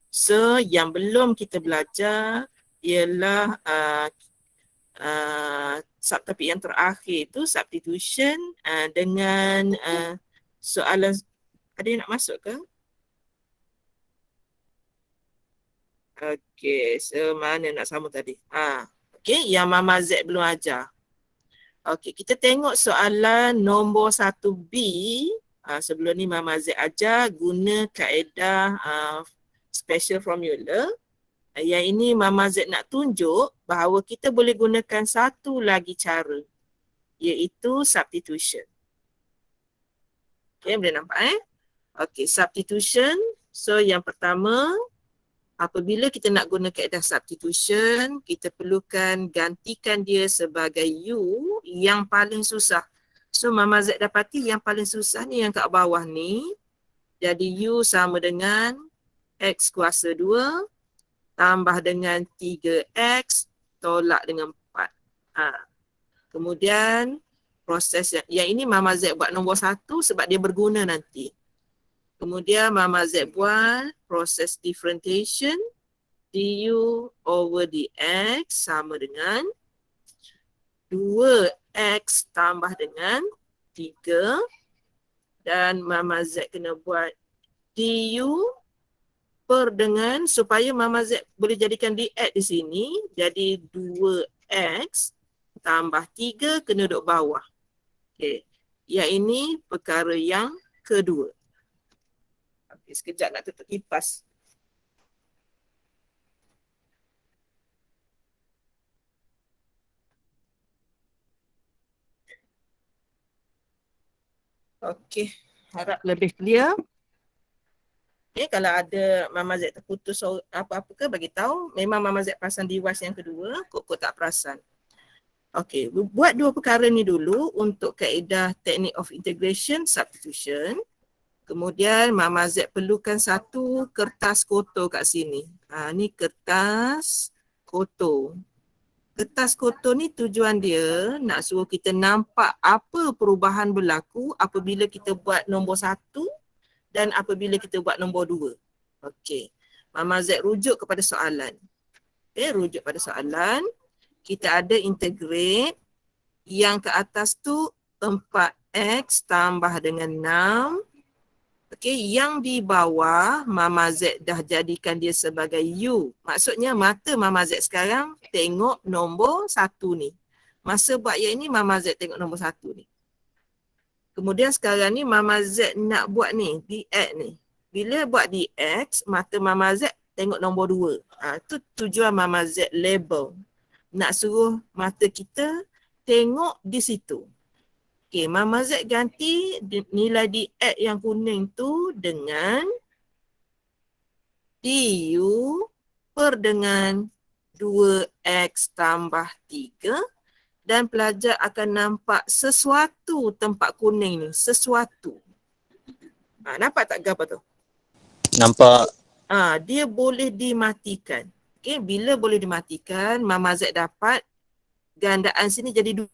So yang belum kita belajar ialah subtopik yang terakhir itu substitution dengan soalan. Ada yang nak masuk ke? Okey, so mana nak sambung tadi? Okey, yang Mama Z belum ajar. Okey, kita tengok soalan nombor 1B. Sebelum ni Mama Z ajar guna kaedah special formula. Yang ini Mama Z nak tunjuk bahawa kita boleh gunakan satu lagi cara, iaitu substitution. Okey, boleh nampak Okey, substitution. So yang pertama, apabila kita nak guna kaedah substitution, kita perlukan gantikan dia sebagai U yang paling susah. So Mama Z dapati yang paling susah ni yang kat bawah ni. Jadi U sama dengan X kuasa 2 tambah dengan 3X tolak dengan 4. Kemudian proses yang ini Mama Z buat nombor 1 sebab dia berguna nanti. Kemudian Mama Z buat proses differentiation. Du over dx sama dengan 2x tambah dengan 3. Dan Mama Z kena buat du per dengan, supaya Mama Z boleh jadikan dx di sini. Jadi 2x tambah 3 kena duduk bawah. Okey. Yang ini perkara yang kedua. Okey, sekejap nak tutup kipas. Okey, harap lebih clear. Okay, kalau ada Mama Z terputus apa-apa ke, bagi tahu. Memang Mama Z perasan device yang kedua, kok tak perasan. Okey, buat dua perkara ni dulu untuk kaedah technique of integration substitution. Kemudian Mama Z perlukan satu kertas kotor kat sini. Ni kertas kotor. Kertas kotor ni tujuan dia nak suruh kita nampak apa perubahan berlaku apabila kita buat nombor 1 dan apabila kita buat nombor 2. Okey. Mama Z rujuk kepada soalan. Okey, rujuk pada soalan. Kita ada integrate yang ke atas tu 4x tambah dengan 6. Okey, yang di bawah Mama Z dah jadikan dia sebagai U. Maksudnya mata Mama Z sekarang tengok nombor 1 ni. Masa buat yang ini Mama Z tengok nombor 1 ni. Kemudian sekarang ni Mama Z nak buat ni, dx ni. Bila buat dx, mata Mama Z tengok nombor 2. Itu tujuan Mama Z label. Nak suruh mata kita tengok di situ. Okey, Mama Z ganti nilai dx yang kuning tu dengan du per dengan 2x tambah 3. Dan pelajar akan nampak sesuatu tempat kuning ni. Sesuatu. Nampak tak gambar tu? Nampak. Dia boleh dimatikan. Okay, bila boleh dimatikan, Mama Z dapat gandaan sini jadi 2.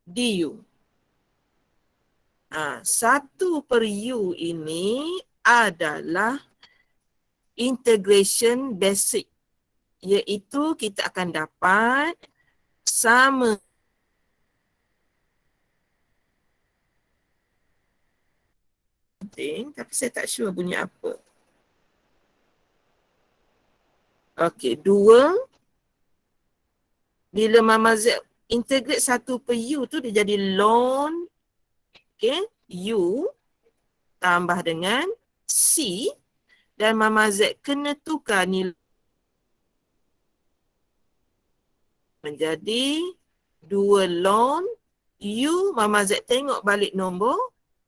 Du. 1 per U ini adalah integration basic, iaitu kita akan dapat sama penting, tapi saya tak sure bunyi apa. Okey, 2 bila Mama Z integrate 1 per U tu dia jadi ln U tambah dengan C. Dan Mama Z kena tukar nilai menjadi 2 ln U. Mama Z tengok balik nombor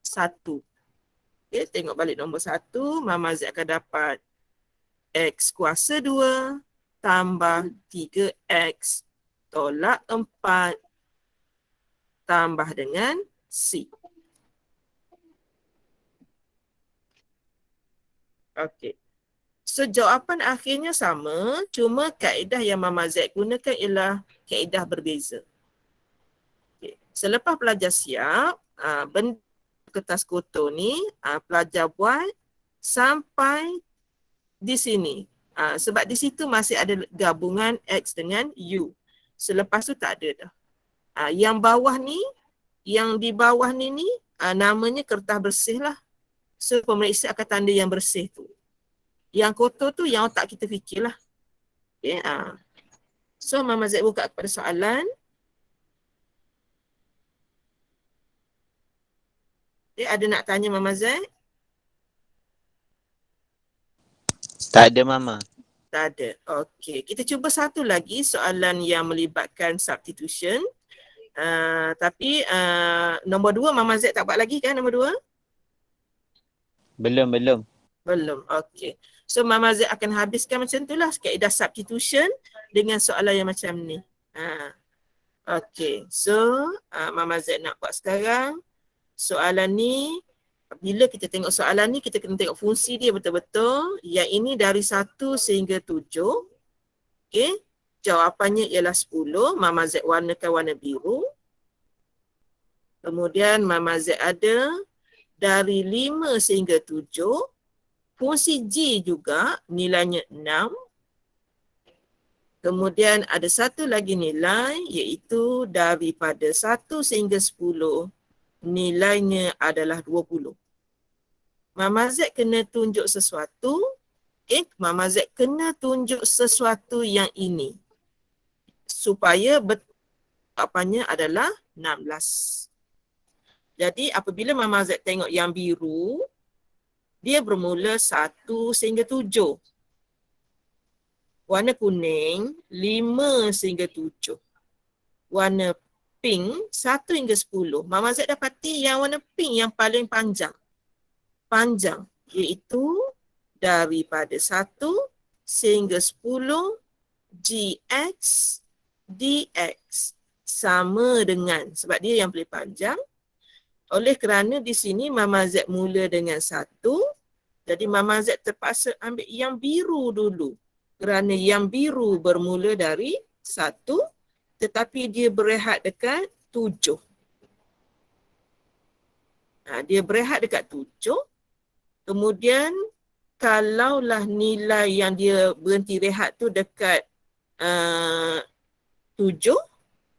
1. Okay, tengok balik nombor 1. Mama Z akan dapat X kuasa 2 tambah 3X tolak 4 tambah dengan C. Okey. So jawapan akhirnya sama, cuma kaedah yang Mama Z gunakan ialah kaedah berbeza. Okay. Selepas pelajar siap, benda kertas kotor ni pelajar buat sampai di sini. Sebab di situ masih ada gabungan X dengan U. Selepas tu tak ada dah. Yang bawah ni, yang di bawah ni namanya kertas bersih lah. So pemeriksa akan tanda yang bersih tu. Yang kotor tu yang otak kita fikirlah. Okay, so Mama Z buka kepada soalan. Okay, ada nak tanya Mama Z? Tak ada Mama. Tak ada. Okey, kita cuba satu lagi soalan yang melibatkan substitution. Tapi nombor 2 Mama Z tak buat lagi kan nombor 2? Belum. Belum. Okey. So Mama Z akan habiskan macam itulah kaedah substitution dengan soalan yang macam ni. Okey. So Mama Z nak buat sekarang. Soalan ni, bila kita tengok soalan ni, kita kena tengok fungsi dia betul-betul. Yang ini dari 1 sehingga 7. Okey. Jawapannya ialah 10. Mama Z warnakan warna biru. Kemudian Mama Z ada dari 5 sehingga 7. Fungsi G juga nilainya 6. Kemudian ada satu lagi nilai iaitu daripada 1 sehingga 10. Nilainya adalah 20. Mama Z kena tunjuk sesuatu. Mama Z kena tunjuk sesuatu yang ini. Supaya jawapannya adalah 16. Jadi apabila Mama Z tengok yang biru, dia bermula 1 sehingga 7. Warna kuning, 5 sehingga 7. Warna pink, 1 hingga 10. Mama Z dapati yang warna pink yang paling panjang. Iaitu daripada 1 sehingga 10 GX DX sama dengan, sebab dia yang paling panjang. Oleh kerana di sini Mama Z mula dengan 1, jadi Mama Z terpaksa ambil yang biru dulu. Kerana yang biru bermula dari 1, tetapi dia berehat dekat 7. Dia berehat dekat 7. Kemudian kalaulah nilai yang dia berhenti rehat tu dekat 7,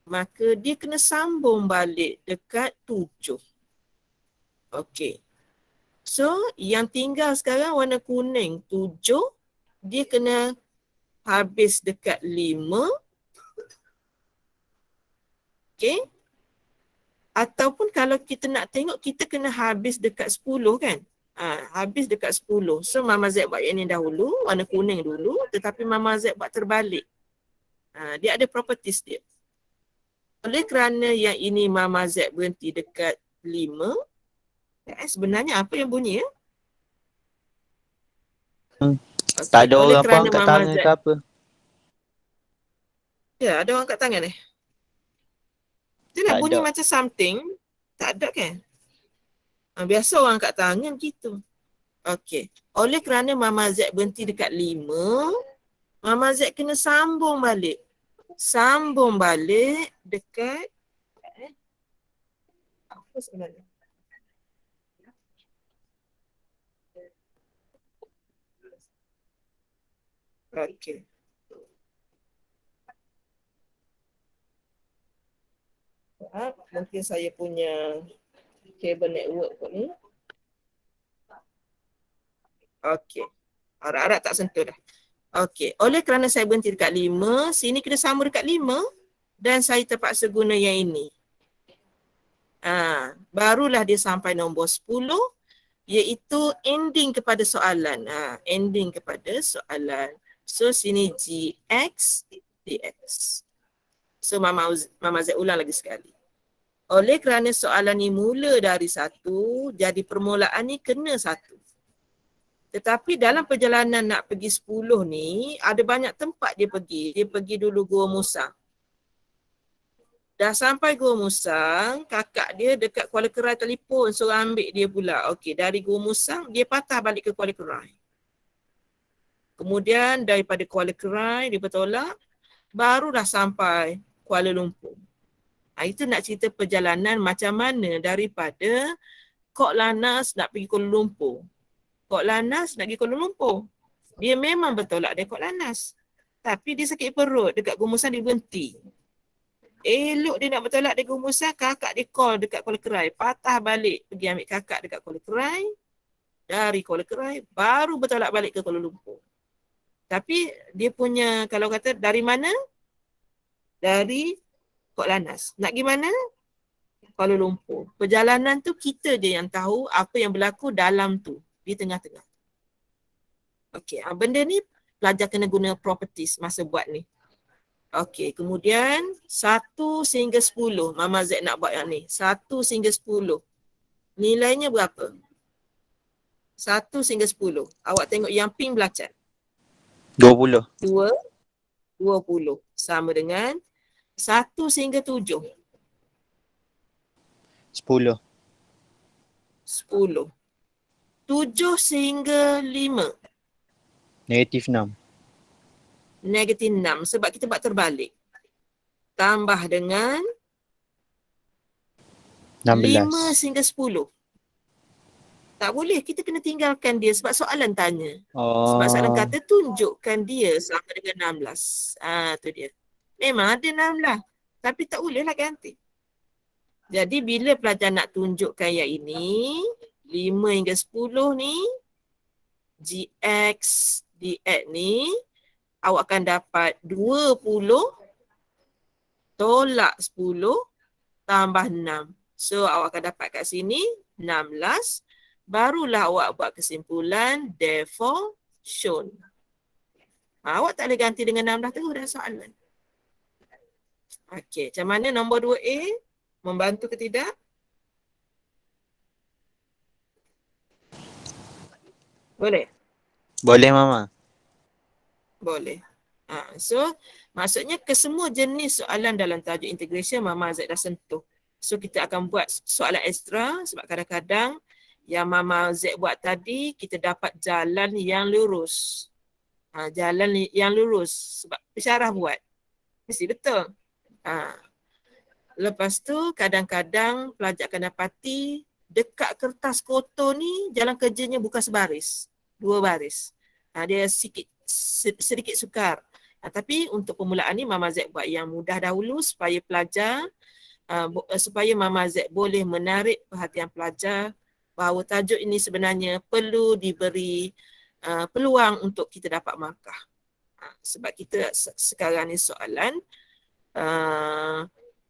maka dia kena sambung balik dekat 7. Okey. So yang tinggal sekarang warna kuning 7, dia kena habis dekat 5. Okey. Ataupun kalau kita nak tengok, kita kena habis dekat 10 kan. Habis dekat 10. So Mama Z buat yang ni dahulu, warna kuning dulu, tetapi Mama Z buat terbalik. Dia ada properties dia. Oleh kerana yang ini Mama Z berhenti dekat 5, sebenarnya apa yang bunyi ya? Okay. Tak ada orang pun angkat tangan ke apa? Ya, ada orang angkat tangan Dia nak bunyi macam something. Tak ada kan? Biasa orang angkat tangan gitu. Okey. Oleh kerana Mama Z berhenti dekat 5, Mama Z kena sambung balik. Sambung balik dekat apa sebenarnya? Okey. Mungkin saya punya kabel network kot ni. Okey. Harap-harap tak sentuh dah. Okey. Oleh kerana saya berhenti dekat 5, sini kena sama dekat 5 dan saya terpaksa guna yang ini. Barulah dia sampai nombor 10 iaitu ending kepada soalan. Ending kepada soalan. So sini GX DX. So Mama Z ulang lagi sekali. Oleh kerana soalan ni mula dari 1, jadi permulaan ni kena 1. Tetapi dalam perjalanan nak pergi 10 ni, ada banyak tempat dia pergi. Dia pergi dulu Gua Musang. Dah sampai Gua Musang, kakak dia dekat Kuala Kerai telefon, suruh ambil dia pula. Okey, dari Gua Musang, dia patah balik ke Kuala Kerai. Kemudian daripada Kuala Kerai, dia bertolak, barulah sampai Kuala Lumpur. Itu nak cerita perjalanan macam mana daripada Kok Lannas nak pergi Kuala Lumpur. Kok Lannas nak pergi Kuala Lumpur. Dia memang bertolak dari Kok Lannas. Tapi dia sakit perut dekat Gumusan, dia berhenti. Elok dia nak bertolak dari Gumusan, kakak dia call dekat Kuala Kerai. Patah balik pergi ambil kakak dekat Kuala Kerai. Dari Kuala Kerai baru bertolak balik ke Kuala Lumpur. Tapi dia punya, kalau kata dari mana? Dari Kok Lannas. Nak pergi mana? Kuala Lumpur. Perjalanan tu kita je yang tahu apa yang berlaku dalam tu. Di tengah-tengah. Okey, benda ni pelajar kena guna properties masa buat ni. Okey, kemudian 1 sehingga 10. Mama Z nak buat yang ni. 1 sehingga 10. Nilainya berapa? 1 sehingga 10. Awak tengok yang pink belacan. 20. 20. Sama dengan 1 sehingga 7. 10. 10. 7 sehingga 5. -6. Negatif 6. Sebab kita buat terbalik. Tambah dengan 5 16. sehingga 10. Tak boleh. Kita kena tinggalkan dia sebab soalan tanya. Sebab soalan kata tunjukkan dia sama dengan 16. Tu dia. Memang ada 16. Tapi tak bolehlah ganti. Jadi bila pelajar nak tunjukkan yang ini, 5 hingga 10 ni, GX, DX ni, awak akan dapat 20 tolak 10 tambah 6. So awak akan dapat kat sini 16. Barulah awak buat kesimpulan, therefore shown. Awak tak boleh ganti dengan 16 tu dah soalan. Okey, macam mana nombor 2A? Membantu ke tidak? Boleh? Boleh Mama. Boleh. So, maksudnya kesemua jenis soalan dalam tajuk integration Mama Z dah sentuh. So, kita akan buat soalan ekstra sebab kadang-kadang yang Mama Z buat tadi, kita dapat jalan yang lurus. Jalan yang lurus sebab pensyarah buat. Mesti betul. Lepas tu, kadang-kadang pelajar akan dapati dekat kertas kotor ni, jalan kerjanya bukan sebaris. 2 baris. Dia sedikit sukar. Tapi untuk permulaan ni Mama Z buat yang mudah dahulu supaya pelajar, supaya Mama Z boleh menarik perhatian pelajar bahawa tajuk ini sebenarnya perlu diberi peluang untuk kita dapat markah. Sebab kita sekarang ni soalan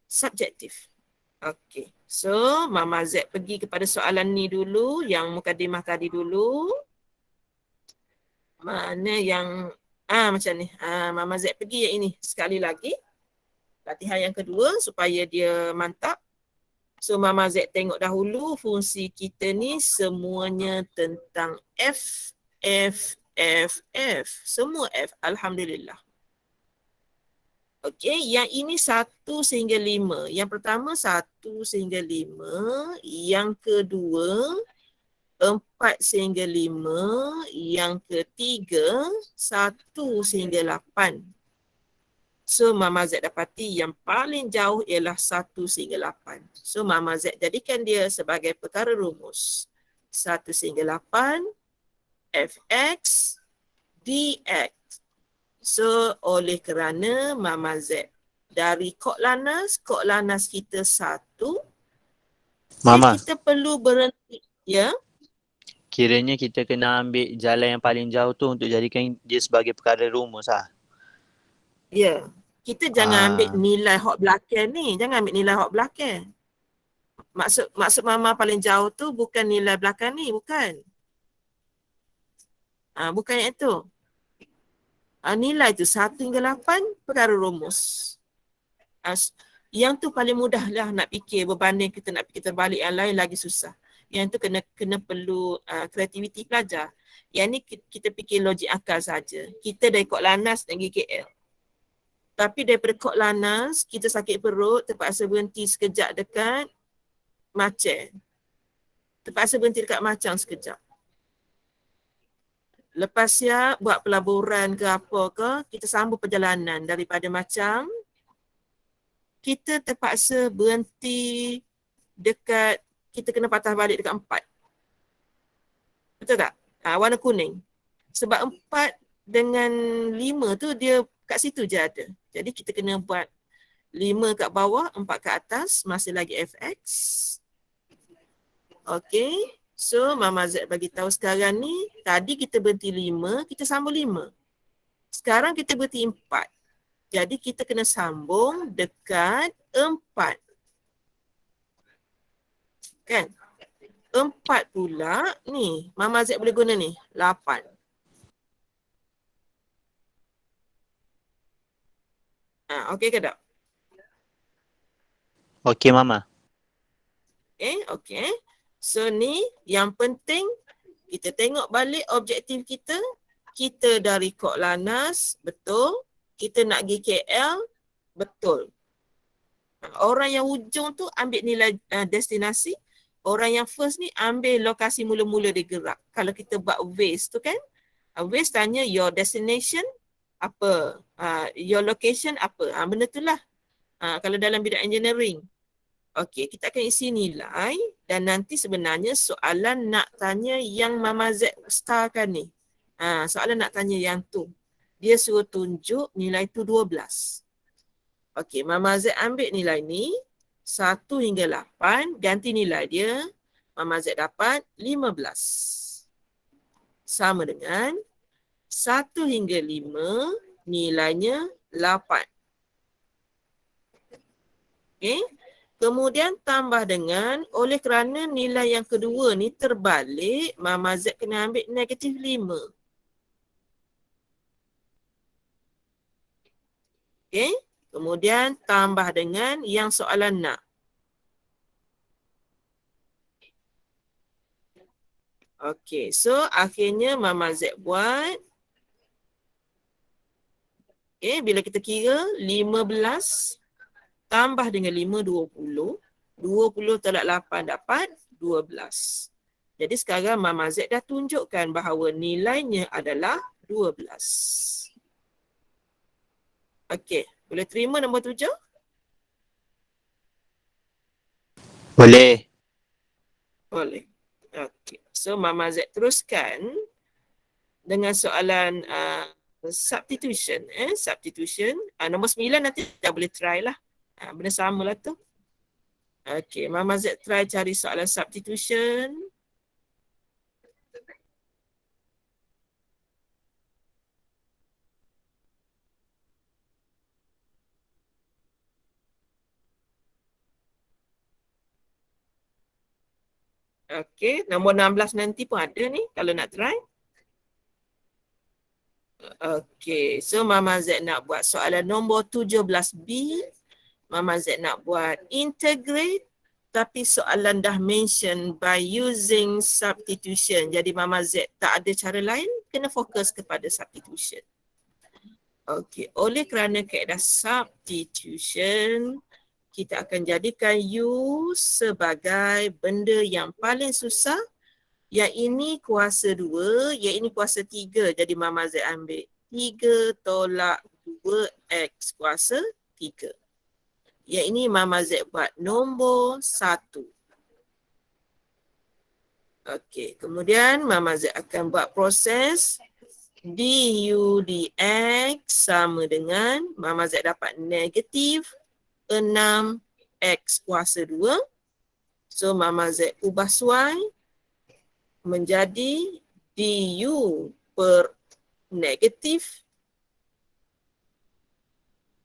subjektif. Okey. So, Mama Z pergi kepada soalan ni dulu, yang mukadimah tadi dulu. Mana yang macam ni. Mama Z pergi yang ini sekali lagi. Latihan yang kedua supaya dia mantap. So Mama Z tengok dahulu fungsi kita ni semuanya tentang F, F, F, F. Semua F. Alhamdulillah. Okey, yang ini 1 sehingga 5. Yang pertama 1 sehingga 5. Yang kedua 4 sehingga 5, yang ketiga 1 sehingga 8. So Mama Z dapati yang paling jauh ialah 1 sehingga 8. So Mama Z jadikan dia sebagai perkara rumus. 1 sehingga 8, Fx, Dx. So oleh kerana Mama Z dari Kok Lannas kita 1, Mama, kita perlu berhenti. Ya? kiranya kita kena ambil jalan yang paling jauh tu untuk jadikan dia sebagai perkara rumus lah. Ya. Kita jangan ambil nilai hok belakang ni. Jangan ambil nilai hok belakang. Maksud Mama paling jauh tu bukan nilai belakang ni. Bukan. Bukan yang itu. Nilai tu 1 hingga 8 perkara rumus. Yang tu paling mudah lah nak fikir berbanding kita nak fikir terbalik, yang lain lagi susah. Yang tu kena perlu kreativiti pelajar. Yang ni kita fikir logik akal saja. Kita dari Kok Lannas dan KL. Tapi daripada Kok Lannas, kita sakit perut, terpaksa berhenti sekejap dekat Macang. Terpaksa berhenti dekat Macang sekejap. Lepas siap buat pelaburan ke apa ke, kita sambung perjalanan daripada Macang kita terpaksa berhenti dekat, kita kena patah balik dekat 4. Betul tak? Warna kuning. Sebab 4 dengan 5 tu dia kat situ je ada. Jadi kita kena buat 5 kat bawah, 4 kat atas, masih lagi fx. Okey. So Mama Z bagi tahu sekarang ni, tadi kita berhenti 5, kita sambung 5. Sekarang kita berhenti 4. Jadi kita kena sambung dekat 4. Kan? 4 pula ni, Mama Z boleh guna ni, 8. Okey ke tak? Okey Mama. Okey. So ni yang penting kita tengok balik objektif kita. Kita dari Kok Lanaz, betul. Kita nak pergi KL, betul. Orang yang hujung tu ambil nilai destinasi. Orang yang first ni ambil lokasi mula-mula dia gerak. Kalau kita buat Waze tu kan, Waze tanya your destination apa, your location apa. Benda tu lah. Kalau dalam bidang engineering. Okey, kita akan isi nilai dan nanti sebenarnya soalan nak tanya yang Mama Z starkan ni. Soalan nak tanya yang tu. Dia suruh tunjuk nilai tu 12. Okey, Mama Z ambil nilai ni 1 hingga 8, ganti nilai dia. Mama Z dapat 15. Sama dengan 1 hingga 5, nilainya 8. Okey. Kemudian tambah dengan, oleh kerana nilai yang kedua ni terbalik, Mama Z kena ambil negatif 5. Okey. Kemudian tambah dengan yang soalan nak. Okey. So akhirnya Mama Z buat. Okey. Bila kita kira 15 tambah dengan 5, 20. 20 tolak 8 dapat 12. Jadi sekarang Mama Z dah tunjukkan bahawa nilainya adalah 12. Okey. Boleh terima nombor 7? Boleh. Boleh. Okey. So Mama Z teruskan dengan soalan substitution. Substitution. Nombor 9 nanti dah boleh try lah. Benda sama lah tu. Okey, Mama Z try cari soalan substitution. Okey, nombor 16 nanti pun ada ni kalau nak try. Okey, so Mama Z nak buat soalan nombor 17B. Mama Z nak buat integrate tapi soalan dah mention by using substitution. Jadi Mama Z tak ada cara lain, kena fokus kepada substitution. Okey, oleh kerana kaedah substitution, kita akan jadikan U sebagai benda yang paling susah. Yang ini kuasa 2, yang ini kuasa 3. Jadi Mama Z ambil 3 tolak 2X kuasa 3. Yang ini Mama Z buat nombor 1. Okey, kemudian Mama Z akan buat proses du dx sama dengan Mama Z dapat negatif 6x kuasa 2. So Mama Z ubah suai menjadi du per negatif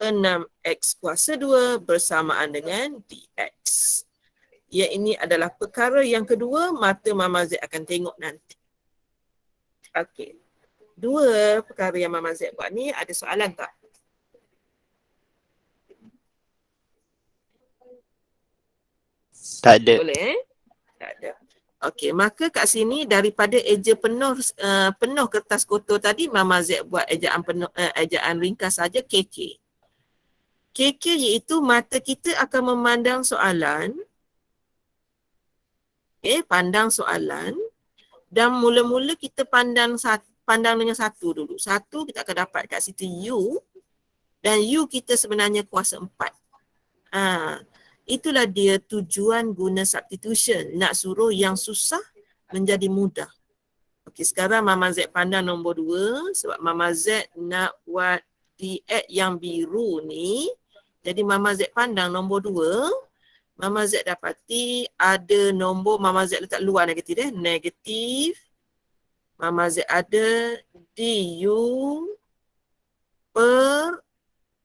6x kuasa 2 bersamaan dengan dx. Yang ini adalah perkara yang kedua, mata Mama Z akan tengok nanti. Okey. 2 perkara yang Mama Z buat ni, ada soalan tak? Tak ada. Boleh? Tak ada. Okey, maka kat sini daripada eja penuh penuh kertas kotor tadi, Mama Z buat ejaan penuh ejaan ringkas saja KK. KK iaitu mata kita akan memandang soalan. Pandang soalan dan mula-mula kita pandang dengan 1 dulu. 1 kita akan dapat kat situ U dan U kita sebenarnya kuasa 4. Itulah dia tujuan guna substitution. Nak suruh yang susah menjadi mudah. Okey, sekarang Mama Z pandang nombor 2 sebab Mama Z nak buat diet yang biru ni. Jadi Mama Z pandang nombor 2. Mama Z dapati ada nombor Mama Z letak luar negatif dia. Negatif. Mama Z ada DU per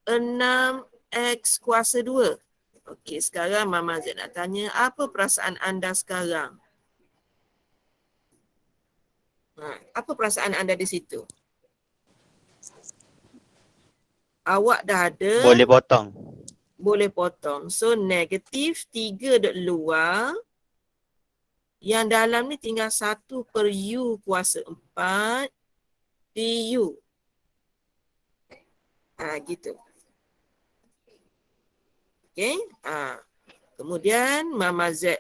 6X kuasa 2. Okey, sekarang Mama Z nak tanya, apa perasaan anda sekarang? Apa perasaan anda di situ? Awak dah ada, Boleh potong. boleh potong. So, negatif 3 duk luar. Yang dalam ni tinggal 1 per U kuasa 4 DU. Gitu. Okey. Kemudian Mama Z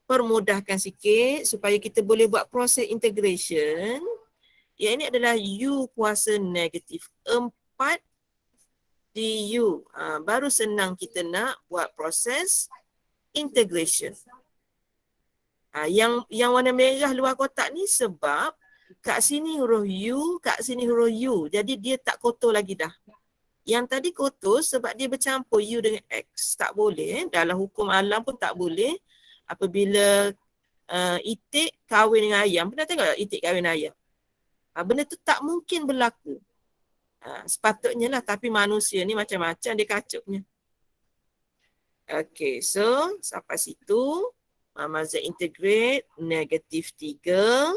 permudahkan sikit supaya kita boleh buat proses integration. Yang ini adalah U kuasa negatif 4 DU. Baru senang kita nak buat proses integration. Yang warna merah luar kotak ni sebab kat sini huruf U, kat sini huruf U. Jadi dia tak kotor lagi dah. Yang tadi kotor sebab dia bercampur U dengan X. Tak boleh. Dalam hukum alam pun tak boleh. Apabila itik kahwin dengan ayam. Pernah tengok tak itik kahwin ayam? Benda tu tak mungkin berlaku. Sepatutnya lah. Tapi manusia ni macam-macam dia kacupnya. Okay, so sampai situ. Mama Z integrate negatif 3.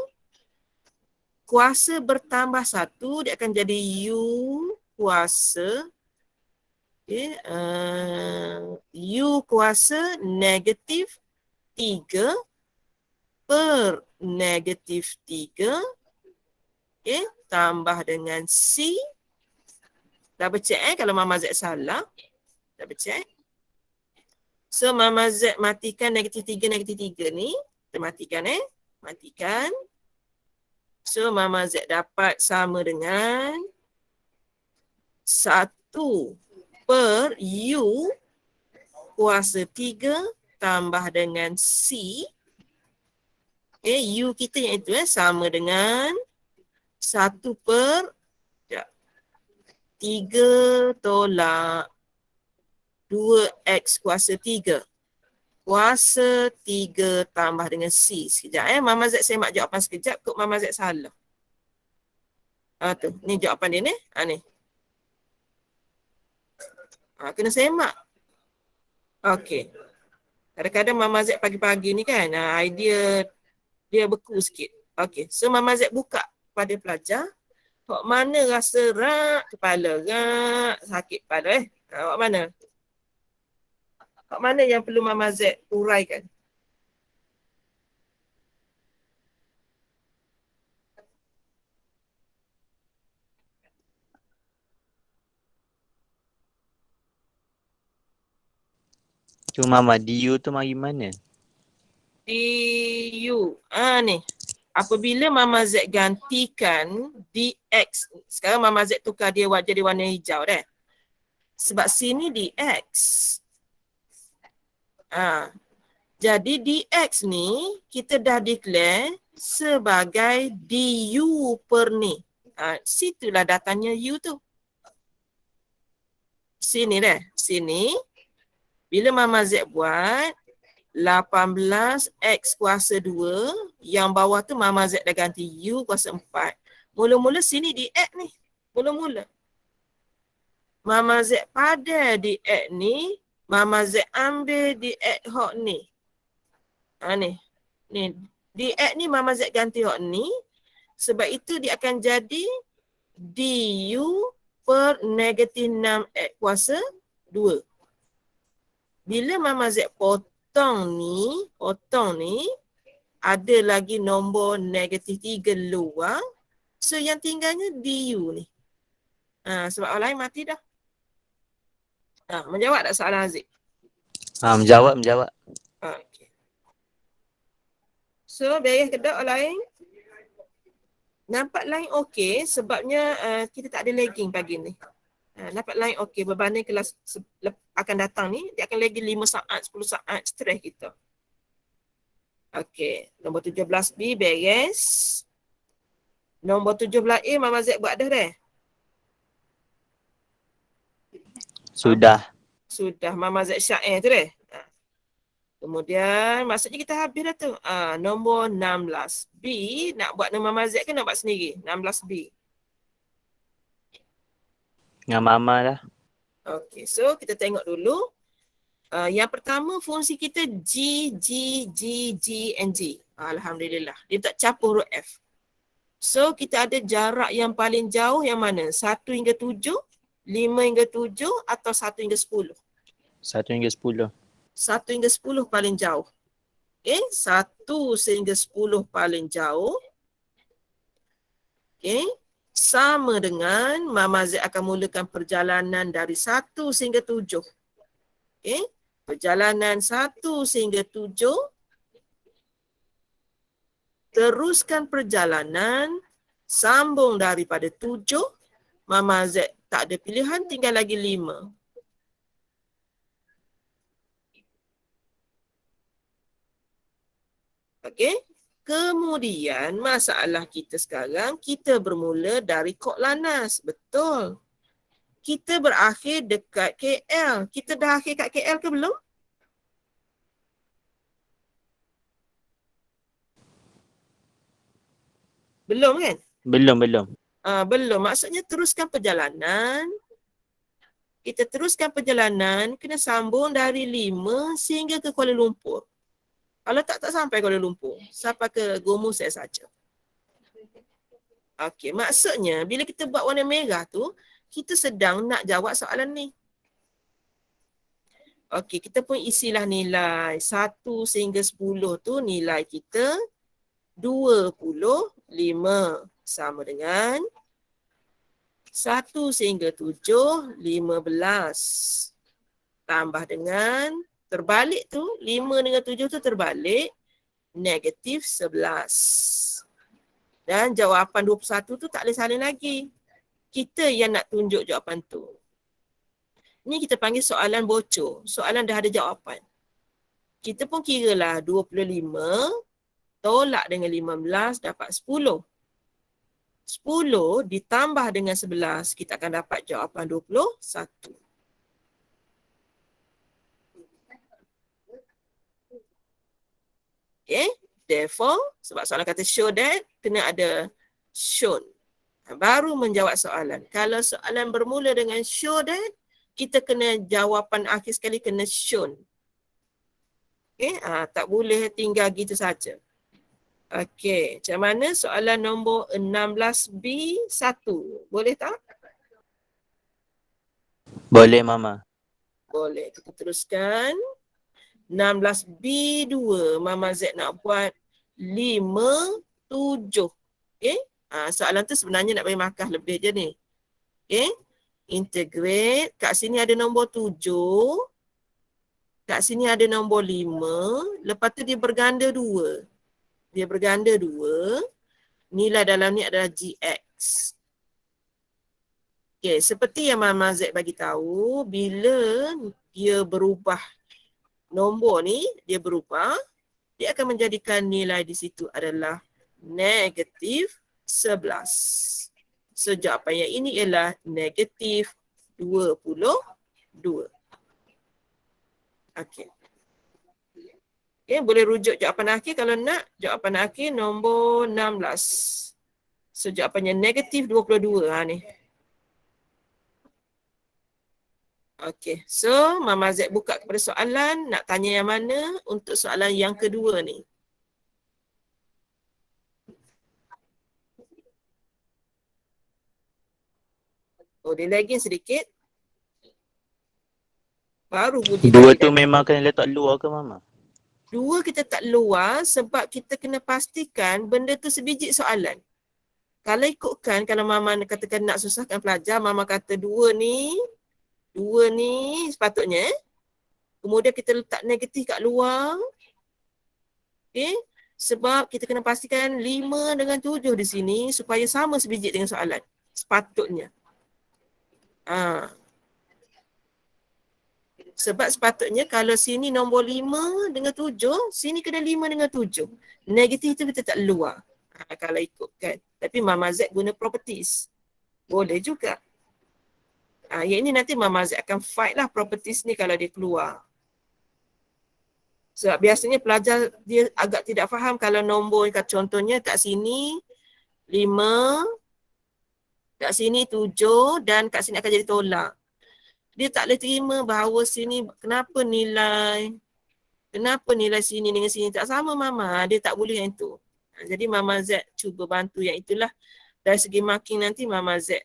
Kuasa bertambah 1. Dia akan jadi U kuasa. Okay, U kuasa negatif 3 per negatif 3. Okay, tambah dengan C. Double check kalau Mama Z salah. Double check. So Mama Z matikan negatif 3 ni. Kita matikan Matikan. So Mama Z dapat sama dengan 1 per U kuasa 3 tambah dengan C. U kita yang itu sama dengan 1 per 3 tolak 2X kuasa 3. Kuasa 3 tambah dengan C. Sekejap Mama Z semak jawapan sekejap. Kok Mama Z salah. Tu. Ni jawapan dia ni. Ni. Kena semak. Okey. Kadang-kadang Mama Z pagi-pagi ni kan, idea dia beku sikit. Okey. So Mama Z buka pada pelajar. Hak mana rasa rak kepala, rak sakit kepala Hak mana? Hak mana yang perlu Mama Z uraikan? Tu Mama, DU tu mari mana? DU. Ni. Apabila Mama Z gantikan DX. Sekarang Mama Z tukar dia jadi warna hijau dah. Sebab sini DX. Jadi DX ni kita dah declare sebagai DU per ni. Situlah datanya U tu. Sini dah. Sini. Bila Mama Z buat 18X kuasa 2, yang bawah tu Mama Z dah ganti U kuasa 4. Mula-mula sini DX ni. Mula-mula. Mama Z pada DX ni, Mama Z ambil DX hok ni. Ni. Ni. DX ni Mama Z ganti hok ni. Sebab itu dia akan jadi DU per negatif 6X kuasa 2. Bila Mama Z potong ni, ada lagi nombor negatif 3 luar. So yang tinggalnya DU ni. Sebab orang lain mati dah. Menjawab tak soalan Aziz? Menjawab. Okay. So beres ke tak orang lain? Nampak lain okey sebabnya kita tak ada lagging pagi ni. Dapat line okey, berbanding kelas akan datang ni, dia akan lagi 5 saat, 10 saat stres kita. Okey, nombor 17B beres. Nombor 17A Mama Z buat dah dah? Sudah. Sudah Mama Z syair tu dah. Kemudian maksudnya kita habis dah tu. Nombor 16B nak buat dengan Mama Z ke nak buat sendiri? 16B. Dengan Mama lah. Okey, so kita tengok dulu. Yang pertama fungsi kita G, G, G, G and G. Alhamdulillah. Dia tak campur huruf F. So kita ada jarak yang paling jauh yang mana? 1 hingga 7, 5 hingga 7 atau 1 hingga 10? 1 hingga 10. 1 hingga 10 paling jauh. Okay, 1 sehingga 10 paling jauh. Okay, sama dengan Mama Z akan mulakan perjalanan dari 1 sehingga 7. Okay, perjalanan 1 sehingga 7. Teruskan perjalanan, sambung daripada 7. Mama Z tak ada pilihan, tinggal lagi 5. Okey. Kemudian masalah kita sekarang, kita bermula dari Kok Lanaz. Betul. Kita berakhir dekat KL. Kita dah akhir kat KL ke belum? Belum kan? Belum. Belum. Maksudnya teruskan perjalanan. Kita teruskan perjalanan, kena sambung dari 5 sehingga ke Kuala Lumpur. Kalau tak sampai Kuala Lumpur. Sampai ke Gomo saya saja. Okey, maksudnya bila kita buat warna merah tu, kita sedang nak jawab soalan ni. Okey, kita pun isilah nilai 1 sehingga 10 tu nilai kita 25 sama dengan 1 sehingga 7, 15. Tambah dengan terbalik tu, 5 dengan 7 tu terbalik, negatif 11. Dan jawapan 21 tu tak boleh salin lagi. Kita yang nak tunjuk jawapan tu. Ni kita panggil soalan bocor. Soalan dah ada jawapan. Kita pun kira lah 25 tolak dengan 15 dapat 10. 10 ditambah dengan 11, kita akan dapat jawapan 21. Okay, therefore, sebab soalan kata show that, kena ada shown. Baru menjawab soalan. Kalau soalan bermula dengan show that, kita kena jawapan akhir sekali kena shown. Okay, tak boleh tinggal gitu saja. Okey, macam mana soalan nombor 16B1? Boleh tak? Boleh Mama. Boleh, kita teruskan. 16B2, Mama Z nak buat 5, 7. Okey, soalan tu sebenarnya nak bagi markah lebih je ni. Okey, integrate. Kat sini ada nombor 7. Kat sini ada nombor 5. Lepas tu dia berganda 2. Dia berganda 2. Nilai dalam ni adalah GX. Okay, seperti yang Mama Z bagi tahu, bila dia berubah nombor ni, dia berubah, dia akan menjadikan nilai di situ adalah negatif 11. So jawapan yang ini ialah negatif 22. Okey. Okay, boleh rujuk jawapan akhir kalau nak. Jawapan akhir nombor 16. So jawapannya negatif 22 ni. Okay, so Mama Z buka kepada soalan. Nak tanya yang mana untuk soalan yang kedua ni? Oh, dia lagging sedikit. Baru bunyi. 2 tu memang kena letak luar ke Mama? 2 kita tak luar sebab kita kena pastikan benda tu sebiji soalan. Kalau ikutkan, kalau Mama katakan nak susahkan pelajar, Mama kata 2 ni sepatutnya. Kemudian kita letak negatif kat luar. Okay. Sebab kita kena pastikan 5 dengan 7 di sini supaya sama sebiji dengan soalan. Sepatutnya. Sebab sepatutnya kalau sini nombor 5 dengan 7, sini kena 5 dengan 7. Negatif tu kita tak luar. Kalau ikutkan. Tapi Mama Z guna properties. Boleh juga. Yang ini nanti Mama Z akan fight lah properties ni kalau dia keluar. Sebab biasanya pelajar dia agak tidak faham kalau nombor, contohnya kat sini 5, kat sini 7 dan kat sini akan jadi tolak. Dia tak boleh terima bahawa sini kenapa nilai sini dengan sini tak sama Mama. Dia tak boleh yang itu. Jadi Mama Z cuba bantu yang itulah. Dari segi marking nanti Mama Z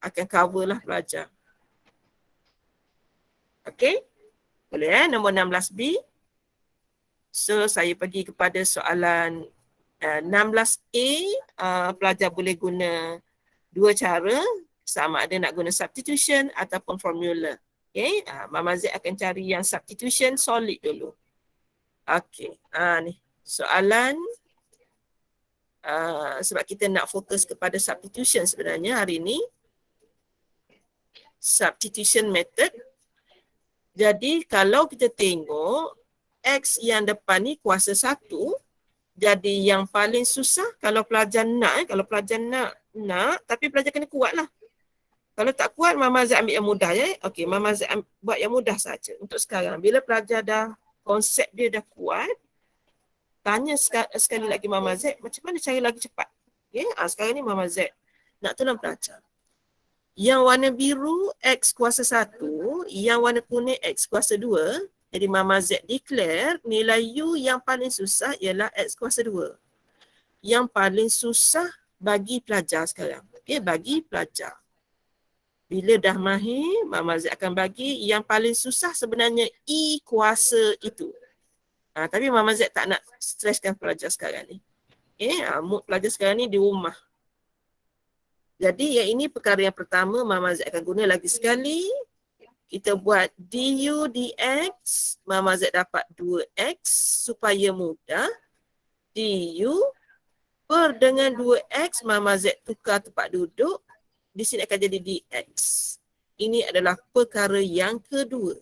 akan cover lah pelajar. Okay? Boleh nombor 16B. So saya pergi kepada soalan 16A. Pelajar boleh guna dua cara. Sama ada nak guna substitution ataupun formula. Okay, Mama Z akan cari yang substitution solid dulu. Okay, ni soalan sebab kita nak fokus kepada substitution sebenarnya hari ni. Substitution method. Jadi kalau kita tengok X yang depan ni kuasa 1, jadi yang paling susah kalau pelajar nak, tapi pelajar kena kuat lah. Kalau tak kuat, Mama Z ambil yang mudah ya. Okey, Mama Z buat yang mudah saja untuk sekarang. Bila pelajar dah, konsep dia dah kuat, tanya sekali lagi Mama Z, macam mana cara lagi cepat? Okay? Sekarang ni Mama Z nak tolong pelajar. Yang warna biru X kuasa 1, yang warna kuning X kuasa 2. Jadi Mama Z declare nilai U yang paling susah ialah X kuasa 2. Yang paling susah bagi pelajar sekarang. Okay, bagi pelajar. Bila dah mahir, Mama Z akan bagi yang paling susah sebenarnya E kuasa itu. Tapi Mama Z tak nak streskan pelajar sekarang ni. Okay, mood pelajar sekarang ni di rumah. Jadi yang ini perkara yang pertama Mama Z akan guna lagi sekali. Kita buat du dx, Mama Z dapat 2x supaya mudah. Du per dengan 2x, Mama Z tukar tempat duduk. Di sini akan jadi dx. Ini adalah perkara yang kedua.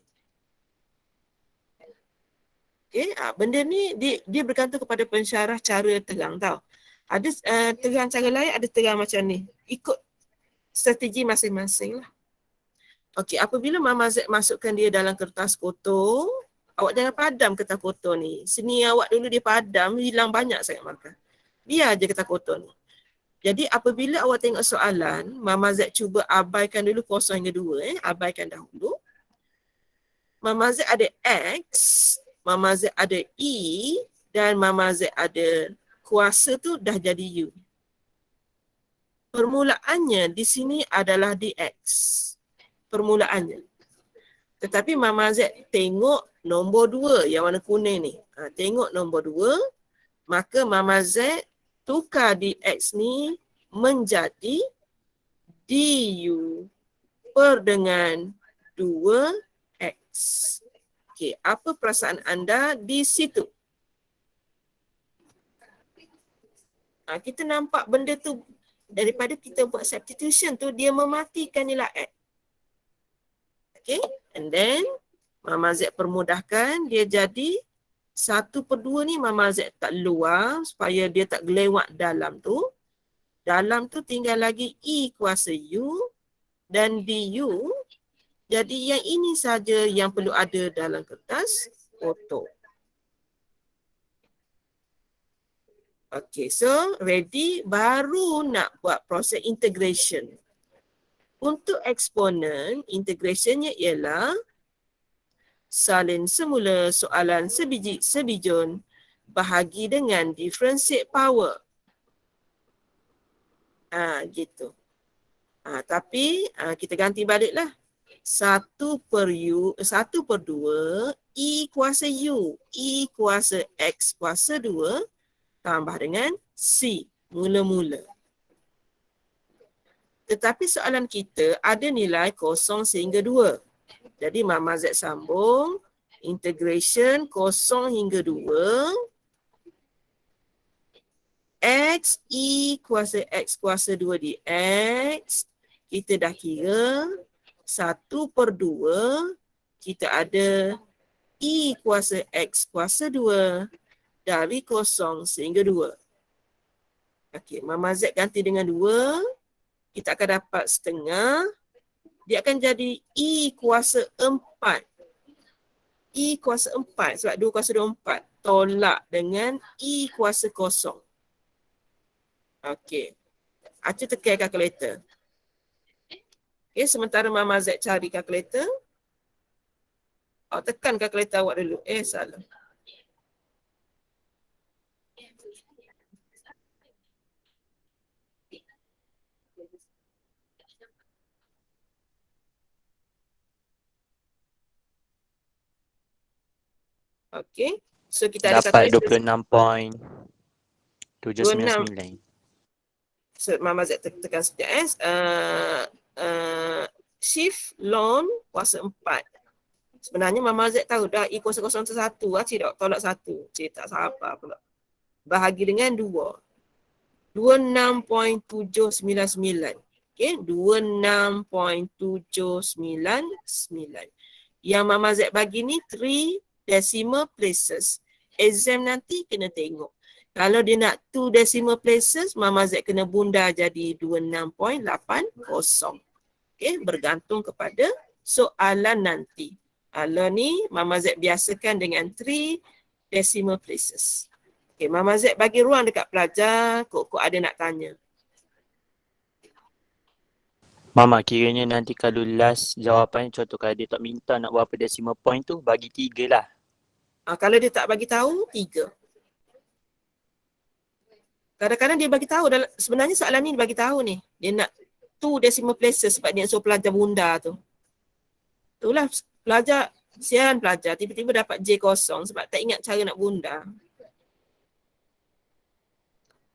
Okay, benda ni dia bergantung kepada pensyarah cara terang tau. Ada terang cara lain, ada terang macam ni. Ikut strategi masing-masing lah. Okey, apabila Mama Z masukkan dia dalam kertas kotor, awak jangan padam kertas kotor ni. Seni awak dulu dia padam, hilang banyak sangat markah. Biar je kertas kotor ni. Jadi apabila awak tengok soalan, Mama Z cuba abaikan dulu 0 hingga 2. Abaikan dahulu. Mama Z ada X, Mama Z ada E dan Mama Z ada kuasa tu dah jadi U. Permulaannya di sini adalah dx. Permulaannya. Tetapi Mama Z tengok nombor 2 yang warna kuning ni. Tengok nombor 2, maka Mama Z tukar dx ni menjadi du per dengan 2x. Okey, apa perasaan anda di situ? Kita nampak benda tu daripada kita buat substitution tu dia mematikan nilai x. Okay, and then Mama Z permudahkan dia jadi 1/2 ni Mama Z tak luar supaya dia tak gelewat dalam tu. Dalam tu tinggal lagi E kuasa U dan du. Jadi yang ini saja yang perlu ada dalam kertas kotor. Okay, so ready, baru nak buat proses integration. Untuk eksponen, integrationnya ialah salin semula soalan sebiji sebijun bahagi dengan differentiate power. Gitu. Tapi kita ganti baliklah. 1/2 E kuasa U, E kuasa X kuasa 2 tambah dengan C mula-mula. Tetapi soalan kita ada nilai 0 sehingga 2. Jadi Mama Z sambung integration 0 hingga 2 X E kuasa X kuasa 2 dx kita dah kira 1/2 kita ada I kuasa X kuasa 2 dari 0 sehingga 2. Okey, Mama Z ganti dengan 2, kita akan dapat setengah. Dia akan jadi I kuasa 4. I kuasa 4 sebab 2 kuasa 2, 4. Tolak dengan I kuasa 0. Okey. Acu tekan kalkulator. Okey, sementara Mama Z cari kalkulator. Awak tekan kalkulator awak dulu. Salah. Okey. So kita ada Dapat kalkulator. 26.799. So Mama Z tekan sekejap. Shift loan kuasa 4. Sebenarnya Mama Z tahu dah I kuasa 0 tu 1. Cik tak tolak 1. Cik tak sabar pula. Bahagi dengan 2. 26.799. Okay, 26.799. Yang Mama Z bagi ni 3 decimal places. Exam nanti kena tengok. Kalau dia nak 2 decimal places, Mama Z kena bunda jadi 26.80. Okay, bergantung kepada soalan nanti. Kalau ni Mama Z biasakan dengan 3 decimal places. Okay, Mama Z bagi ruang dekat pelajar, kok ada nak tanya. Mama, kiranya nanti kalau last jawapan, contoh kalau dia tak minta nak berapa decimal point tu, bagi 3 lah. Kalau dia tak bagi tahu, 3. Kadang-kadang dia bagi tahu, sebenarnya soalan ni dia bagi tahu ni. Dia nak 2 decimal places sebab dia nak suruh pelajar bunda tu. Itulah pelajar, siaran pelajar tiba-tiba dapat J0 sebab tak ingat cara nak bunda.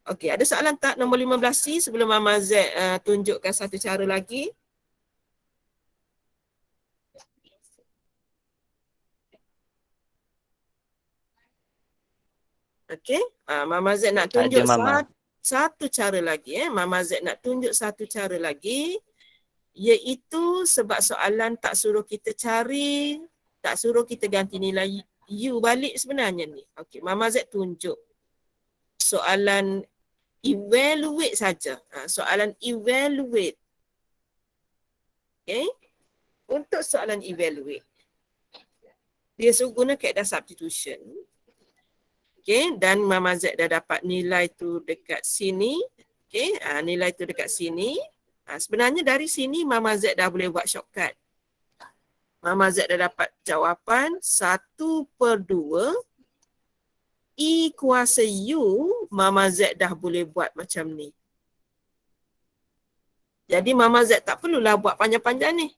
Okey, ada soalan tak nombor 15C sebelum Mama Z tunjukkan satu cara lagi? Okey, Mama Z nak Tak ada, tunjuk Mama. satu cara lagi. Mama Z nak tunjuk satu cara lagi, iaitu sebab soalan tak suruh kita cari, tak suruh kita ganti nilai U balik sebenarnya ni. Okey, Mama Z tunjuk soalan evaluate saja. Soalan evaluate. Okay. Untuk soalan evaluate, dia suruh guna kaedah substitution. Okay. Dan Mama Z dah dapat nilai tu dekat sini. Okay. Nilai tu dekat sini. Sebenarnya dari sini Mama Z dah boleh buat shortcut. Mama Z dah dapat jawapan 1/2 I kuasa U, Mama Z dah boleh buat macam ni. Jadi Mama Z tak perlulah buat panjang-panjang ni.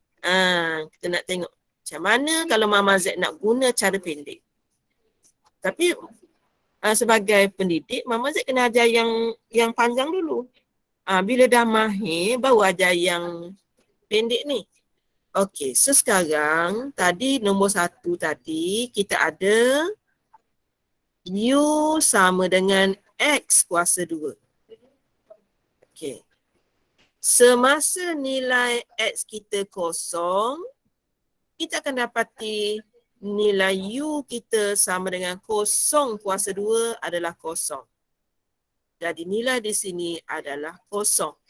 Kita nak tengok macam mana kalau Mama Z nak guna cara pendek. Tapi sebagai pendidik, Mama Z kena ajar yang panjang dulu. Bila dah mahir, baru ajar yang pendek ni. Okey, so sekarang tadi nombor 1 tadi kita ada U sama dengan X kuasa 2. Okey. Semasa nilai X kita 0, kita akan dapati nilai U kita sama dengan 0 kuasa 2 adalah 0. Jadi nilai di sini adalah 0.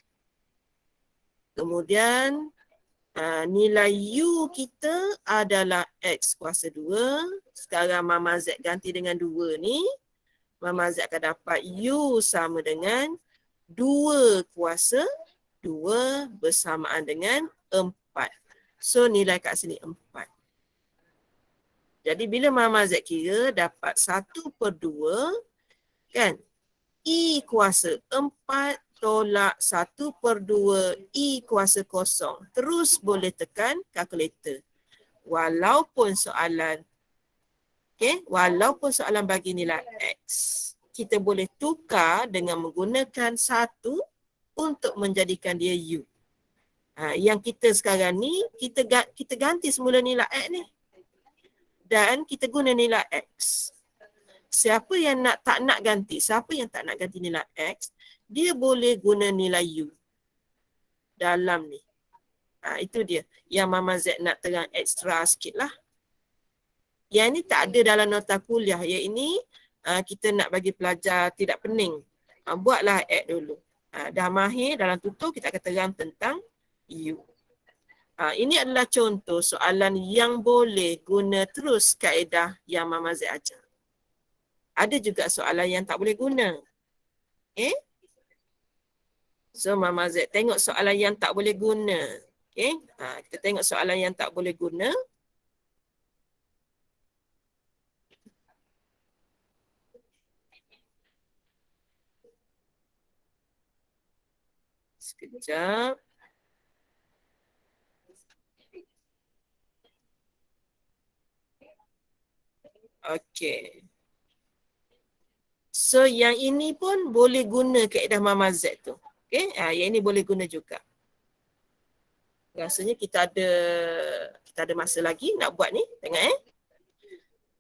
Kemudian nilai U kita adalah X kuasa 2. Sekarang Mama Z ganti dengan 2 ni. Mama Z akan dapat U sama dengan 2 kuasa 2 bersamaan dengan 4. So nilai kat sini 4. Jadi bila Mama Z kira dapat 1/2 kan. I kuasa 4 tolak 1/2 I kuasa 0. Terus boleh tekan kalkulator. Walaupun soalan bagi nilai X, kita boleh tukar dengan menggunakan 1 untuk menjadikan dia U. Yang kita sekarang ni, kita ganti semula nilai X ni. Dan kita guna nilai X. Siapa yang tak nak ganti nilai X, dia boleh guna nilai U dalam ni. Itu dia. Yang Mama Z nak terang ekstra sikit lah. Yang ini tak ada dalam nota kuliah. Yang ini kita nak bagi pelajar tidak pening. Buatlah act dulu. Dah mahir dalam tutur, kita akan terang tentang you. Ini adalah contoh soalan yang boleh guna terus kaedah yang Mama Z ajar. Ada juga soalan yang tak boleh guna. Okay? So Mama Z tengok soalan yang tak boleh guna. Okay? Kita tengok soalan yang tak boleh guna. Sekejap. Okay. So yang ini pun boleh guna kaedah Mama Z tu. Okay? Yang ini boleh guna juga. Rasanya kita ada masa lagi nak buat ni. Tengok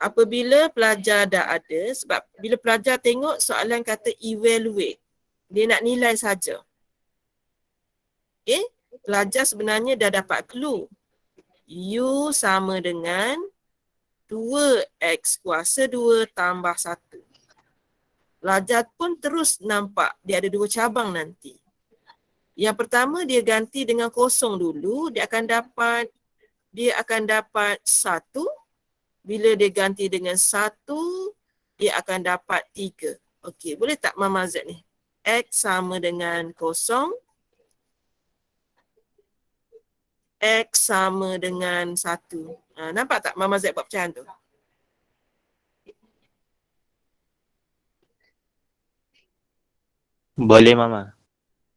apabila pelajar dah ada, sebab bila pelajar tengok soalan kata evaluate, dia nak nilai saja. Okay? Pelajar sebenarnya dah dapat clue. U sama dengan 2x kuasa 2 tambah 1. Pelajar pun terus nampak dia ada 2 cabang nanti. Yang pertama dia ganti dengan kosong dulu, dia akan dapat 1. Bila dia ganti dengan 1, dia akan dapat 3. Okey, boleh tak Mama Z ni? X sama dengan kosong. X sama dengan 1. Nampak tak Mama Z buat pecahan tu? Boleh Mama.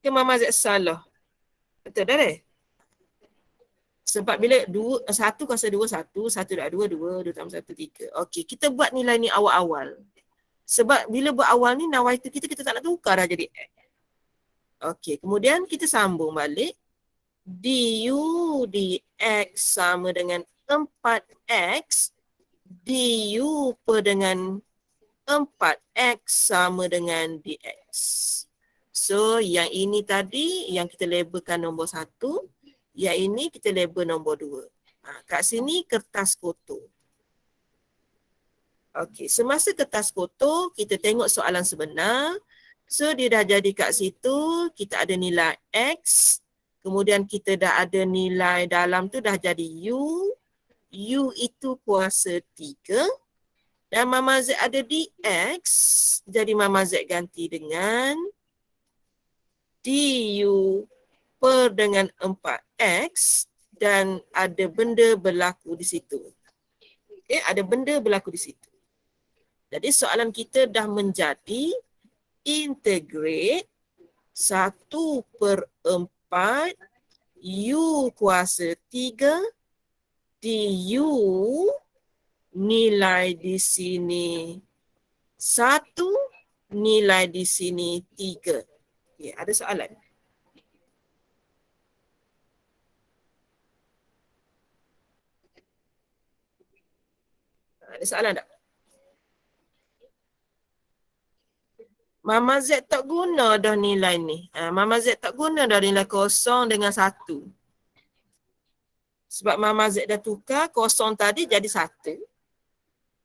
Ke Mama Z salah? Betul dah deh? Sebab bila 1 kuasa 2, 1 dah 2, 2 tambah 1, 3. Okey, kita buat nilai ni awal-awal. Sebab bila buat awal ni, nawaitu kita tak nak tukar dah jadi X. Okey, kemudian kita sambung balik. Du dx sama dengan 4x. Du per dengan 4x sama dengan dx. So, yang ini tadi yang kita labelkan nombor 1. Yang ini kita label nombor 2. Kat sini kertas kotor. Okey, semasa kertas kotor, kita tengok soalan sebenar. So, dia dah jadi kat situ, kita ada nilai X. Kemudian kita dah ada nilai dalam tu dah jadi U. U itu kuasa 3. Dan Mama Z ada dx. Jadi Mama Z ganti dengan du per dengan 4x. Dan ada benda berlaku di situ. Okay, ada benda berlaku di situ. Jadi soalan kita dah menjadi integrate 1/4 U kuasa 3 du nilai di sini 1, nilai di sini 3. Okay, ada soalan? Ada soalan tak? Mama Z tak guna dah nilai ni. Mama Z tak guna dah nilai kosong dengan 1. Sebab Mama Z dah tukar kosong tadi jadi 1.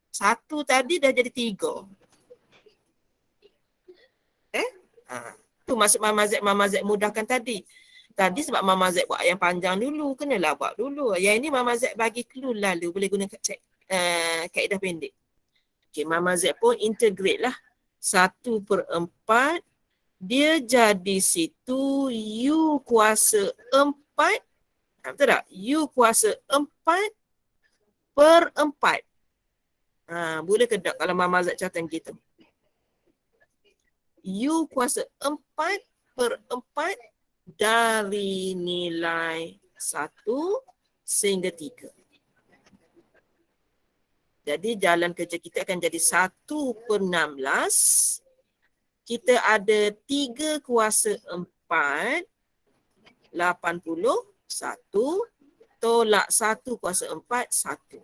1 tadi dah jadi 3. Tu maksud Mama Z mudahkan tadi. Tadi sebab Mama Z buat yang panjang dulu, kenalah buat dulu. Yang ini Mama Z bagi clue lalu, boleh guna kaedah pendek. Okay, Mama Z pun integrate lah. 1/4 dia jadi situ U kuasa 4. Betul tak? U kuasa 4/4. Boleh ke tak kalau Mama Z catat gitu? U kuasa 4/4 dari nilai 1 sehingga 3. Jadi jalan kerja kita akan jadi 1/16. Kita ada 3 kuasa 4. 81. Tolak 1 kuasa 4. 1.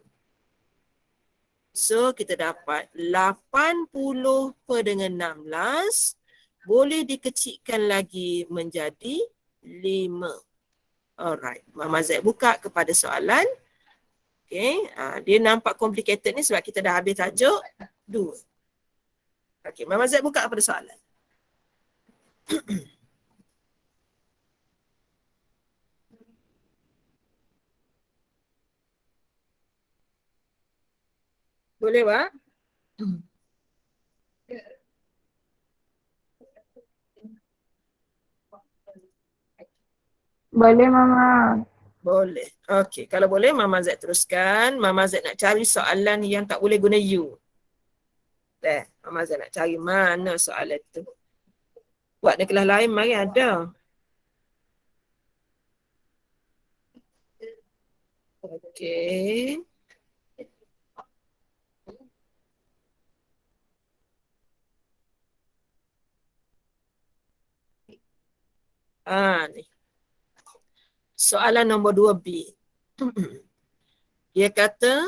So kita dapat 80 per dengan 16. Boleh dikecilkan lagi menjadi 5. Alright. Mama Z buka kepada soalan. Okay. Dia nampak complicated ni sebab kita dah habis tajuk 2. Okay. Mama Z buka kepada soalan. Boleh, Wak? Boleh, Mama. Boleh. Okey, kalau boleh Mama Z teruskan. Mama Z nak cari soalan yang tak boleh guna you. Mama Z nak cari mana soalan tu. Buat di kelas lain mari ada. Okey. Ni. Soalan nombor 2B. Dia kata,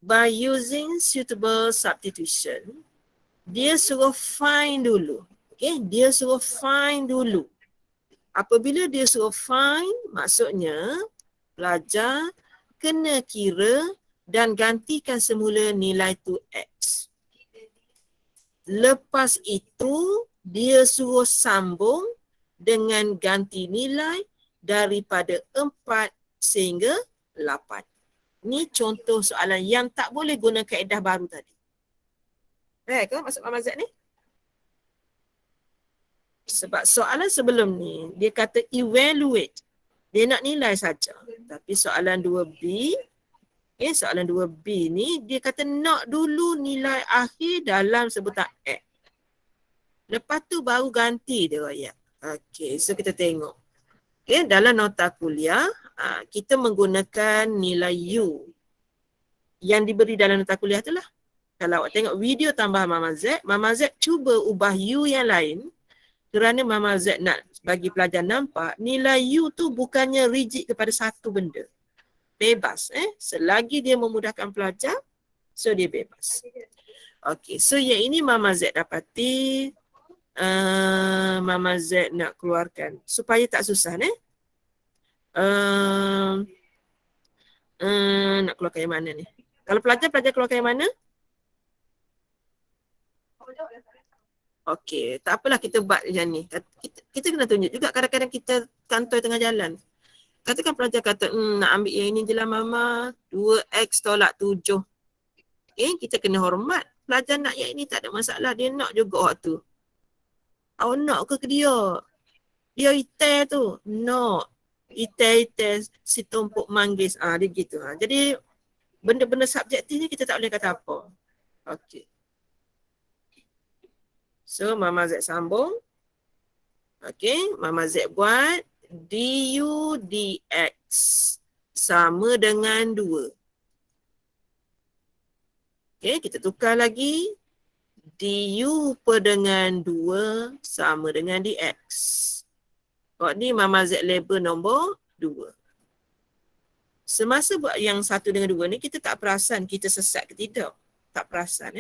by using suitable substitution, dia suruh find dulu. Okay, dia suruh find dulu. Apabila dia suruh find, maksudnya pelajar kena kira dan gantikan semula nilai tu X. Lepas itu, dia suruh sambung dengan ganti nilai daripada 4 sehingga 8. Ni contoh soalan yang tak boleh guna kaedah baru tadi. Ke maksud Mama Z ni? Sebab soalan sebelum ni, dia kata evaluate. Dia nak nilai saja. Tapi soalan 2B, soalan 2B ni, dia kata nak dulu nilai akhir dalam sebutan X. Lepas tu baru ganti dia ayat. Okey, so kita tengok. Okay, dalam nota kuliah, kita menggunakan nilai U yang diberi dalam nota kuliah tu lah. Kalau awak tengok video tambahan Mama Z cuba ubah U yang lain kerana Mama Z nak bagi pelajar nampak nilai U tu bukannya rigid kepada satu benda. Bebas. Selagi dia memudahkan pelajar, so dia bebas. Okey, so yang ini Mama Z dapati. Mama Z nak keluarkan supaya tak susah nak keluarkan yang mana ni? Kalau pelajar keluarkan yang mana? Okey, tak apalah kita buat macam ni. Kita kena tunjuk juga kadang-kadang kita kantoi tengah jalan. Katakan pelajar kata, nak ambil yang ini je lah Mama, 2X tolak 7. Kita kena hormat. Pelajar nak yang ini tak ada masalah. Dia nak juga waktu. Awak nak ke dia? Dia itai tu. Nak. Itai si tumpuk manggis. Dia gitu. Jadi, benda-benda subjektif ni kita tak boleh kata apa. Okey. So, Mama Z sambung. Okey, Mama Z buat du dx sama dengan 2. Okey, kita tukar lagi. Du per dengan 2 sama dengan dx. Kod ni Mama Z label nombor 2. Semasa buat yang 1 dengan 2 ni, kita tak perasan kita sesat ke tidak. Tak perasan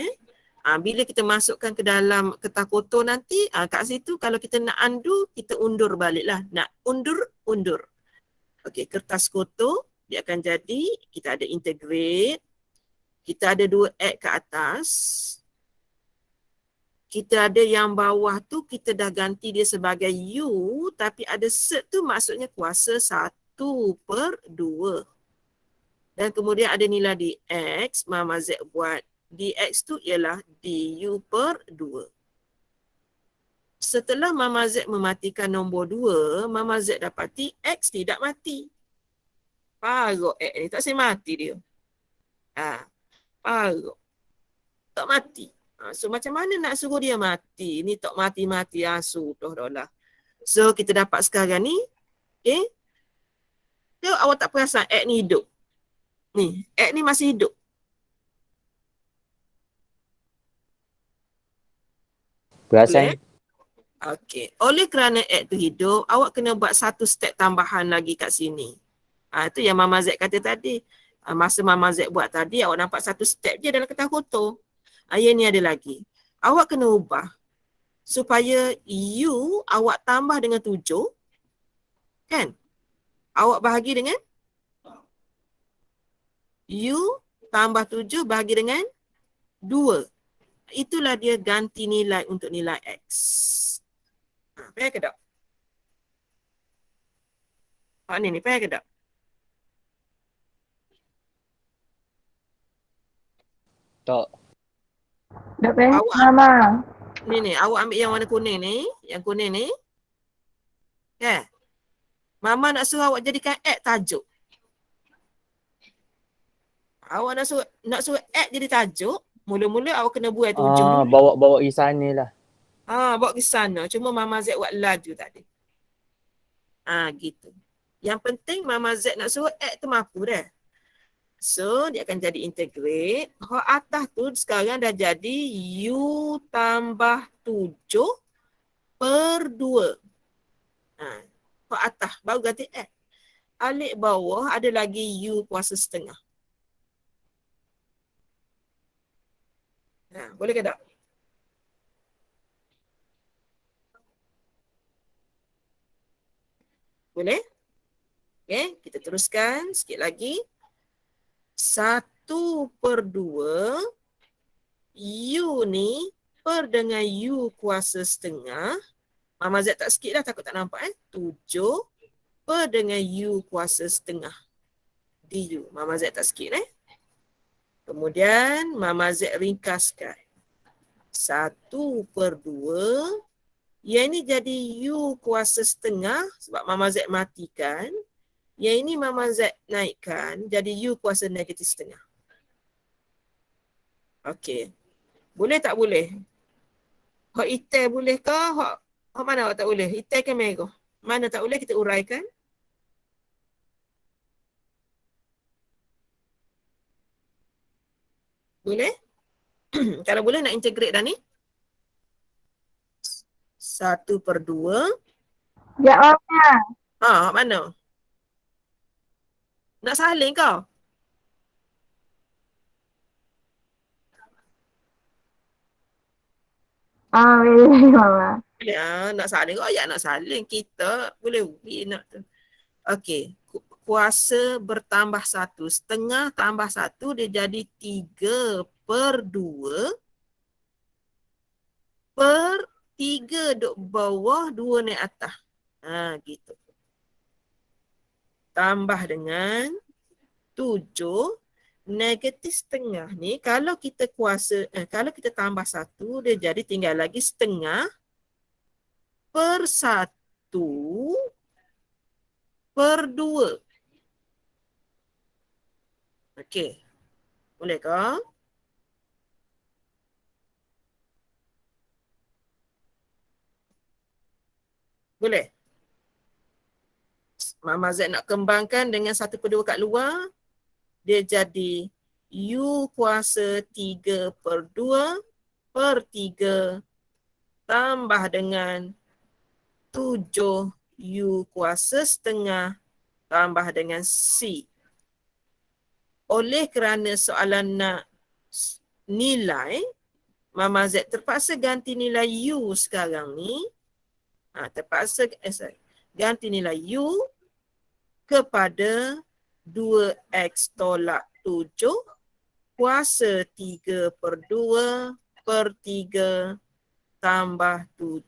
bila kita masukkan ke dalam kertas kotor nanti, kat situ kalau kita nak undo, kita undur balik lah. Nak undur. Okey, kertas kotor, dia akan jadi, kita ada integrate, kita ada 2X ke atas, kita ada yang bawah tu, kita dah ganti dia sebagai U, tapi ada set tu maksudnya kuasa 1/2. Dan kemudian ada nilai dx, Mama Z buat dx tu ialah du per 2. Setelah Mama Z mematikan nombor 2, Mama Z dapati X tidak mati. Paruk X ni, tak saya mati dia. Paruk. Tak mati. So macam mana nak suruh dia mati? Ni tak mati-mati sudah dah lah. So kita dapat sekarang ni. So awak tak perasan X ni hidup. Ni, X ni masih hidup. Perasan? Okey. Oleh kerana X tu hidup, awak kena buat satu step tambahan lagi kat sini. Itu yang Mama Z kata tadi. Masa Mama Z buat tadi, awak nampak satu step je dalam kertas kotor. Yang ni ada lagi. Awak kena ubah supaya U awak tambah dengan 7. Kan? Awak bahagi dengan U tambah 7 bahagi dengan 2. Itulah dia ganti nilai untuk nilai X. Faham ke tak? Ni faham ke tak? Tak. Tak faham, Awak Mama. ni, awak ambil yang warna kuning ni. Yang kuning ni. Mama nak suruh awak jadikan X tajuk. Awak nak suruh X jadi tajuk. Mula-mula awak kena buat 7 dulu. Bawa pergi sana lah. Bawa ke sana. Cuma Mama Z buat laju tadi. Gitu. Yang penting Mama Z nak suruh X tu mampu dah. So, dia akan jadi integrate. Hak atas tu sekarang dah jadi U tambah 7 per 2. Hak atas baru ganti X. Alik bawah ada lagi U kuasa setengah. Boleh ke tak? Boleh? Okay, kita teruskan sikit lagi. 1 per 2 U ni per dengan U kuasa setengah. Mama Z tak sikit dah, takut tak nampak 7 per dengan U kuasa setengah DU. Mama Z tak sikit Kemudian Mama Z ringkaskan. 1 per 2. Yang ini jadi U kuasa setengah sebab Mama Z matikan. Yang ini Mama Z naikkan jadi U kuasa negatif setengah. Okey. Boleh tak boleh? Hak hitam boleh ke? Hak mana hak tak boleh? Hitam ke merah? Mana tak boleh kita uraikan? Boleh? Kalau boleh nak integrate dah ni. 1 per 2. Ya, Mama. Hak mana? Nak salin kau? Boleh, Mama. Nak salin kau? Ya nak salin. Kita boleh nak tu. Okey. Kuasa bertambah 1. Setengah tambah 1 dia jadi 3 per 2 per 3 duk bawah 2 naik atas. Gitu. Tambah dengan 7 negatif setengah ni kalau kita kalau kita tambah 1 dia jadi tinggal lagi setengah per 1 per 2. Okey. Boleh ke? Boleh. Mama Z nak kembangkan dengan 1 per 2 kat luar. Dia jadi U kuasa 3 per 2 per 3 tambah dengan 7 U kuasa setengah tambah dengan C. Oleh kerana soalan nak nilai, Mama Z terpaksa ganti nilai U sekarang ni. Terpaksa ganti nilai U kepada 2X tolak 7 kuasa 3 per 2 per 3 tambah 7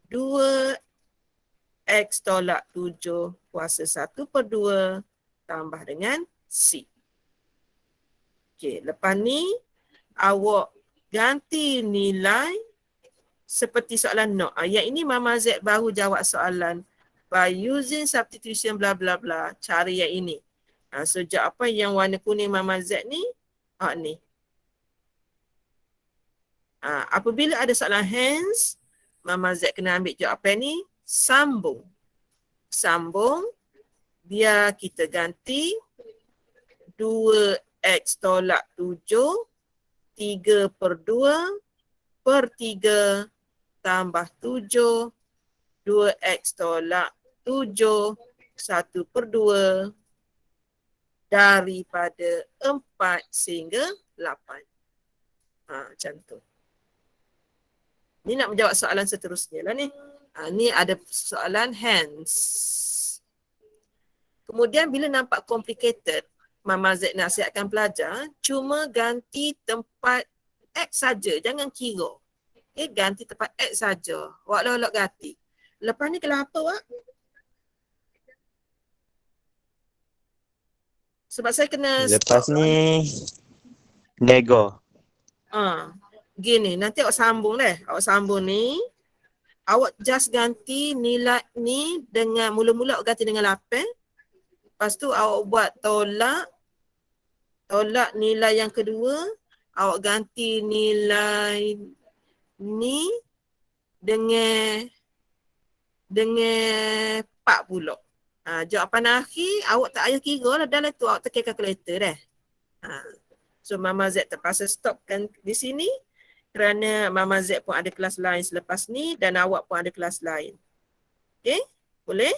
2X tolak 7 kuasa 1 per 2 tambah dengan C. Okey, lepas ni awak ganti nilai seperti soalan no. Yang ini Mama Z baru jawab soalan by using substitution bla bla bla. Cari yang ini. So jawab apa yang warna kuning Mama Z ni? Ni. Apabila ada soalan hence, Mama Z kena ambil jawapan ni, sambung. Sambung, biar kita ganti 2X tolak 7, 3 per 2 per 3 tambah 7, 2X tolak 7, 1 per 2 daripada 4 sehingga 8. Macam tu. Ni nak menjawab soalan seterusnya lah ni. Ni ada soalan hence. Kemudian bila nampak complicated, Mama Z nasihatkan pelajar cuma ganti tempat X saja, jangan kira. Okay, ganti tempat X saja. Wak lolok ganti. Lepas ni kalau apa, Wak? Sebab saya kena Lepas stop. ni nego. Gini, nanti awak sambung deh. Awak sambung ni. Awak just ganti nilai ni dengan mula-mula awak ganti dengan 8. Lepas tu awak buat tolak nilai yang kedua. Awak ganti nilai ni dengan 4 pula. Jawapan akhir awak tak payah kira lah, dalam tu awak tekan kalkulator dah. So Mama Z terpaksa stopkan di sini kerana Mama Z pun ada kelas lain selepas ni dan awak pun ada kelas lain. Okay? Boleh?